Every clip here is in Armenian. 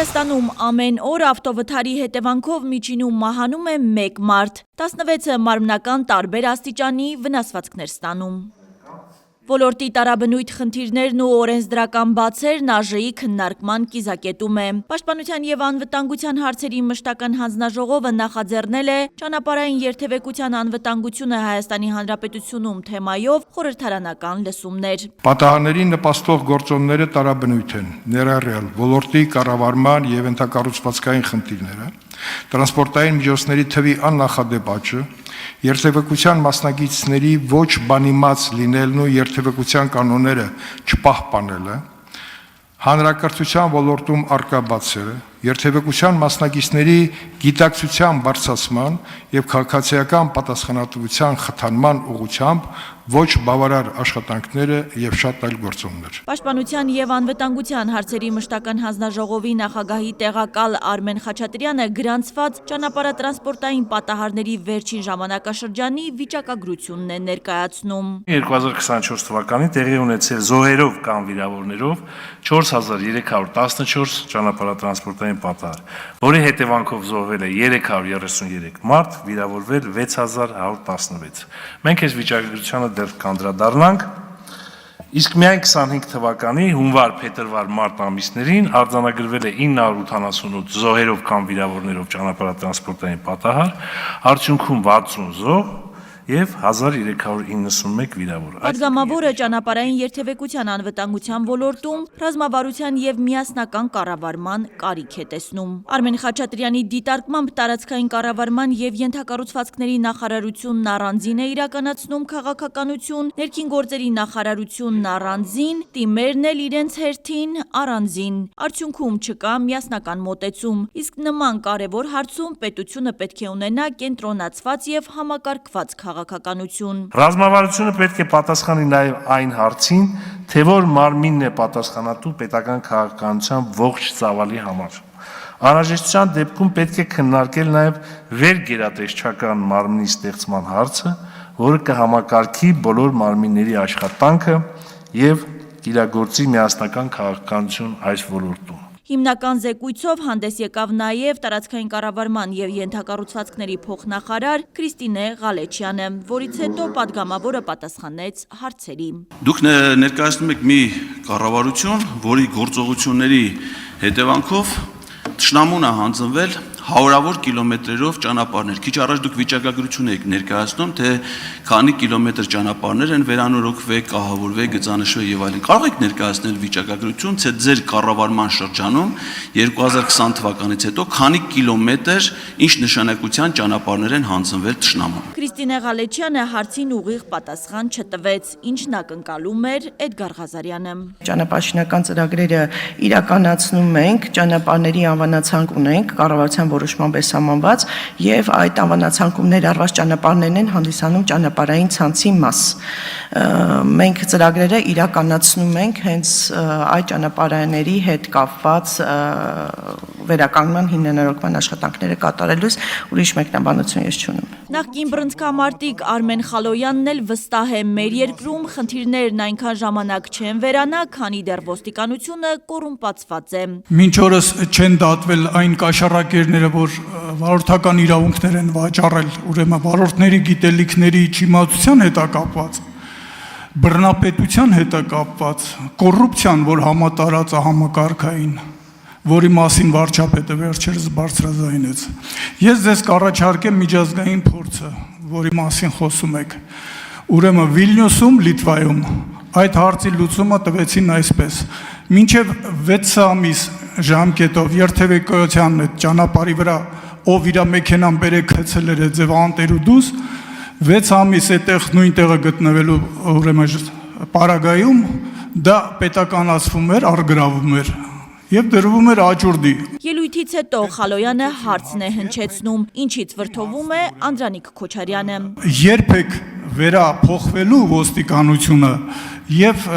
Հայաստանում ամեն օր ավտովթարի հետևանքով միջինում մահանում է 1 մարդ, 16-ը մարմնական տարբեր աստիճանի վնասվածքներ ստանում։ Ոլորտի տարաբնույթ խնդիրներն ու օրենսդրական բացերն ԱԺ-ի քննարկման կիզակետում է։ Պաշտպանության և անվտանգության հարցերի մշտական հանձնաժողովը նախաձեռնել է ճանապարհային երթևեկության անվտանգությունը Հայաստանի Հանրապետությունում թեմայով խորհրդարանական լսումներ։ Պատահարներին նպաստող գործոնները տարաբնույթ են, ներառյալ ոլորտի կառավարման և ենթակառուցվածքային խնդիրները, տրանսպորտային միջոցների թվի աննախադեպ աճը, երթևեկության մասնագետների ոչ բանիմաց լինելն ու երթևեկության կանոնները չպահպանելը, հանրակրթության ոլորտում առկա բացերը, երթևեկության մասնագետների գիտակցության բարձրացման և քաղաքացիական պատասխանատվության խթանման ուղղությամբ ոչ բավարար աշխատանքները և շատ այլ գործոններ։ Պաշտպանության և անվտանգության հարցերի մշտական հանձնաժողովի նախագահի տեղակալ Արմեն Խաչատրյանը գրանցված ճանապարհատրանսպորտային պատահարների վերջին ժամանակաշրջանի վիճակագրությունն է ներկայացնում։ 2024 թվականին տեղի ունեցել զոհերով կամ վիրավորներով 4314 ճանապարհատրանսպորտային պատահար, որի հետևանքով զոհվել է 333 մարդ, վիրավորվել 6116։ Մենք այս վիճակագրությանը դեռ կանդրադառնանք, իսկ միայն 25 թվականի հունվար, փետրվար, մարտ ամիսներին արձանագրվել է 988 զոհերով կամ վիրավորներով ճանապարհատրանսպորտային պատահար, արդյունքում 60 զոհ և 1391 վիրավոր։ Պատգամավորը ճանապարհային երթևեկության անվտանգության ոլորտում ռազմավարության և միասնական կառավարման կարիք է տեսնում։ Արմեն Խաչատրյանի դիտարկմամբ տարածքային կառավարման և ենթակառուցվածքների նախարարությունն առանձին է իրականացնում քաղաքականություն, ներքին գործերի նախարարությունն առանձին, ՏԻՄ-երն էլ իրենց հերթին առանձին։ Արդյունքում չկա միասնական մոտեցում, իսկ նման կարևոր հարցում պետությունը պետք է ունենա կենտրոնացված և համակարգված քաղաքականություն։ Ռազմավարությունը պետք է պատասխանի նաև այն հարցին, թե որ մարմինն է պատասխանատու պետական քաղաքականության ողջ ծավալի համար։ Անհրաժեշտության դեպքում պետք է քննարկել նաև վերգերատեսչական մարմնի ստեղծման հարցը, որը կհամակարգի բոլոր մարմինների աշխատանքը և իրագործի միասնական քաղաքականություն այս ոլորտում։ Հիմնական զեկույցով հանդես եկավ նաև տարածքային կառավարման և ենթակառուցվածքների փոխնախարար Քրիստինե Ղալեչյանը, որից հետո պատգամավորը պատասխանեց հարցերի։ Դուք ներկայացնում եք մի կառավարություն, որի գործողությունների հետևանքով թշնամուն է հանձնվել հարյուրավոր կիլոմետրերով ճանապարհներ։ Քիչ առաջ դուք վիճակագրություն եք ներկայացնում, թե քանի կիլոմետր ճանապարհներ են վերանորոգվել, կահավորվել, գծանշվել եւ այլն։ Կարող եք ներկայացնել վիճակագրություն, թե ձեր կառավարման շրջանում 2020 թվականից հետո քանի կիլոմետր ինչ նշանակության ճանապարհներ են հանձնվել թշնամուն։ Քրիստինե Ղալեչյանը հարցին ուղիղ պատասխան չտվեց, ինչն ակնկալում էր Էդգար Ղազարյանը։ Ճանապարհաշինական ծրագրերը իրականացնում ենք, ճանապարհների անվանացանկ ունենք, կառավարության որոշմամբ է սահմանված եւ այդ անվանացանկումներ առված ճանապարհներն են հանդիսանում ճանապարհային ցանցի մաս։ Մենք ծրագրերը իրականացնում ենք հենց այդ ճանապարհների հետ կապված վերականգնման հիմնանորոգման աշխատանքները կատարելուց ուրիշ մեկնաբանություն ես չունեմ։ Նախկին բռնցքամարտիկ Արմեն Խալոյանն էլ վստահ է, մեր երկրում խնդիրներն այնքան ժամանակ չեն վերանա, քանի դեռ ոստիկանությունը կոռումպացված է։ Մինչ օրս չեն դատվել այն կաշառակերները, որ վարորդական իրավունքներ են վաճառել, ուրեմն վարորդների գիտելիքների չիմացության հետ կապված, բռնապետության հետ կապված, կոռուպցիան, որ համատարած է համակարգային, որի մասին վարչապետը վերջերս բարձրաձայնեց։ Ես ձեզ կառաջարկեմ միջազգային փորձը, որի մասին խոսում եք։ Ուրեմն Վիլնյուսում, Լիտվայում այդ հարցի լուծումը տվեցին այսպես. մինչև 6 ամիս ժամկետով երթևեկության ճանապարհի վրա ով իր մեքենան բերեք գցել էր ձև անտերու դուս 6 ամիս այդտեղ նույն տեղը գտնվելու ուրեմն պարագայում դա պետականացվում էր, առգրավում էր եւ դրվում էր աճուրդի։ Ելույթից հետո Խալոյանը հարցն է հնչեցնում, ինչից վրդովում է Անդրանիկ Քոչարյանը։ Երբեք վերափոխվելու ոստիկանությունը եւ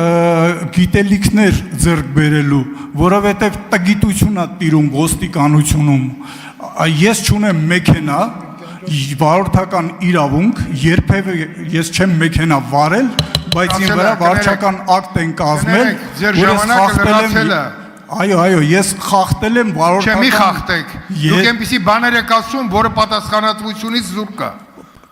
գիտելիքներ ձեռք բերելու, որովհետեւ տգիտություն է տիրում ոստիկանությունում։ Ես չունեմ մեքենա, վարորդական իրավունք, երբևէ ես չեմ մեքենա վարել, բայց ինձ վրա վարչական ակտ են կազմել, որ ես խախտել եմ Այո, ես խախտել եմ Չէ, մի վարորդական խախտեք։ Դուք այնպիսի բաներ եք ասում, որը պատասխանատվությունից զուրկ կա։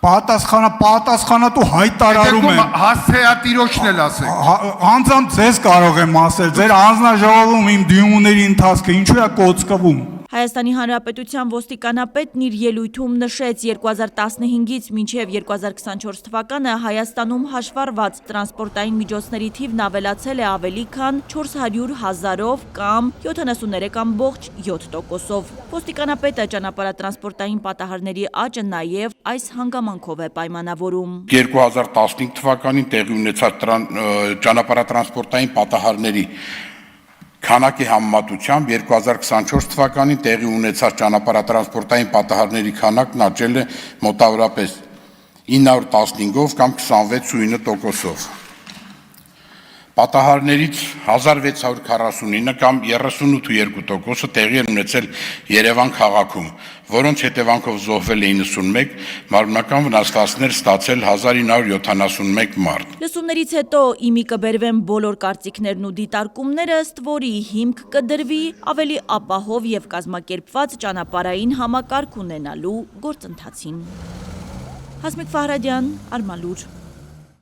պատասխանատու հայտարարում եմ։ Հասցեատիրոջն էլ ասեք։ Անձամբ ձեզ կարող եմ ասել, ձեր անձնաժողովում իմ դիմումների ընթացքը ինչու է կոծկվում։ Հայաստանի Հանրապետության ոստիկանապետն իր ելույթում նշեց 2015-ից մինչև 2024 թվականը Հայաստանում հաշվառված տրանսպորտային միջոցների թիվն ավելացել է ավելի քան 400,000-ով կամ 73.7%-ով։ Ոստիկանապետը ճանապարհատրանսպորտային պատահարների աճը նաև այս հանգամանքով է պայմանավորում։ 2015 թվականին տեղի ունեցած ճանապարհատրանսպորտային պատահարների քանակի համեմատությամբ 2024 թվականին տեղի ունեցած ճանապարհատրանսպորտային պատահարների քանակն աճել է մոտավորապես 915-ով կամ 26.9%-ով։ Պատահարներից 1649 կամ 38.2%-ը տեղի են ունեցել Երևան քաղաքում, որոնց հետևանքով զոհվել է 91, մարմնական վնասվածքներ ստացել 1971 մարդ։ Լսումներից հետո իմի կբերվեն բոլոր կարծիքներն ու դիտարկումները, ըստ որի հիմք կդրվի ավելի ապահով եւ կազմակերպված ճանապարհային համակարգ ունենալու գործընթացին։ Հասմիկ Ֆահրադյան, Արմալուր։